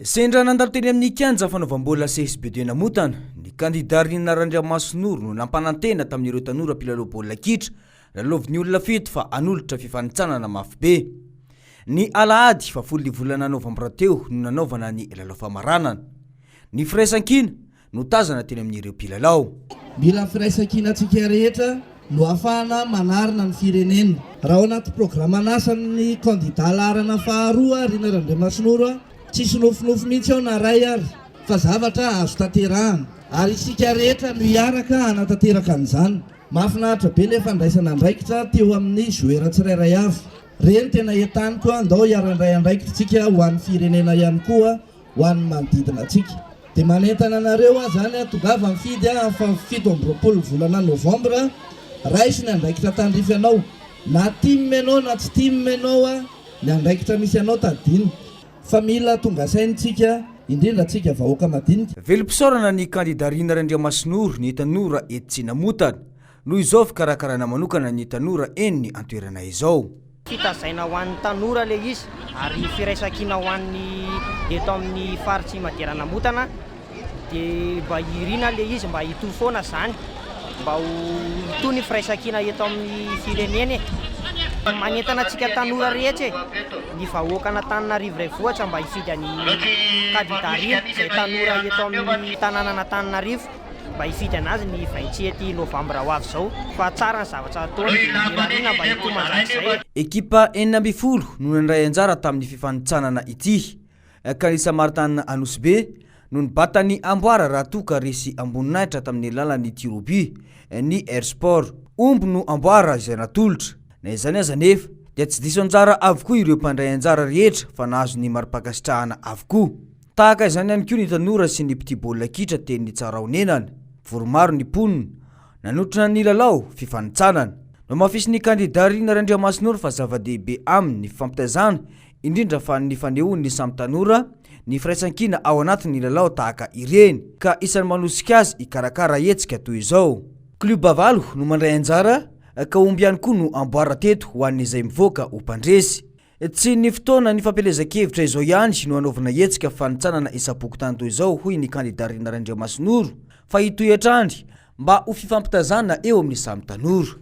Sendra nandalo teny amin'ny kianja fanaovam-bola CSB2 namotana, ny kandida Rina Randriamasinoro no nampanantena tamin'ireo tanora mpilalao baolina kitra, lalaovin'ny olona fito fa hanolotra fifanitsanana mafy be. Ny Alahady fa 10 volana novambra teo no nanaovana ny lalao famaranana. Ny firaisan-kina no tazana teny amin'ireo mpilalao. Mila firaisan-kina antsika rehetra no ahafahana manarina ny firenena. Raha ao anaty programan'asan'ny kandida larana faharoa Rina Randriamasinoro, tsisy nofinofy mihitsy ao na ray ary fa zavatra azo tanterahana ary isika rehetra no hiaraka hanatanteraka an'izany. Mahafinaritra be ilay fandraisana andraikitra teo amin'ny joueur tsirairay avy. Reny tena entany koa andao hiarandray andraikitsika ho an'ny firenena ihany koa ho an'ny manodidina antsika. Dia manentana anareo zany tongava mifidy fa 17 volana novambra raisy ny andraikitra tandrify anao. Na time anao na tsy time anao ny andraikitra misy anao tadiny. Fa mila tonga saintsika indrindra tsika vahoaka madinika. Velom-pisaorana ny kandida Rina Randriamasinoro ny tanora eto Tsinamotana. Noho izao fikarakarana manokana ny tanora eny antoerana izao. Fitazaina ho an'ny tanora le izy ary firaisan-kina ho an'ny eto amin'ny faritsy Maderanamotana dia mba hirina le izy mba hitohy foana zany mba ho itony firaisan-kina eto amin'ny firenena. Manentana antsika tanora rehetra ny vahoaka Antananarivo renivohitra mba hifidy any kandida Rina izay tanora eto amin'ny tanàna Antananarivo mba hifidy anazy ny 27 novambra ho avy izao. Fa tsara ny zavatra ataony Rina mba hitohy manjakizay. Ekipa 40 no nandray anjara tamin'ny fifanitsanana ity. Kanisa Martin Anosbe no nibatany Amboara Ratoka resy Amboninahitra tamin'ny lalan'ny Tiroby ny Airsport. Omby no Amboara izay natolotra. Na izany aza nefa dia tsy diso anjara avokoa ireo mpandray anjara rehetra fa nahazo ny marim-pakasitrahana avokoa. Tahaka izany ihany koa ny tanora sy ny mpitia baolina kitra teny Tsaraonenana. Voromaro ny mponina, nanotrona ny lalao fifanitsanana. No mafisy ny kandida Rina Randriamasinoro fa zava-dehibe aminy fifampitazana indrindra fa ny fanehoan'ny samy tanora ny firaisan-kina ao anatin'ny lalao tahaka ireny ka isan'ny manosika azy ikarakara hetsika toy izao. Klub Bavalo no mandray anjara ka omby ihany koa no amboara teto ho an'izay mivoaka ho mpandresy. Tsy ny fotoana ny fampielezan-kevitra izao ihany no anaovana hetsika fanitsanana isam-pokotany toy izao hoy ny kandida Rina Randriamasinoro fa hitohy hatrandry mba ho fifampitazana eo amin'ny samy tanora.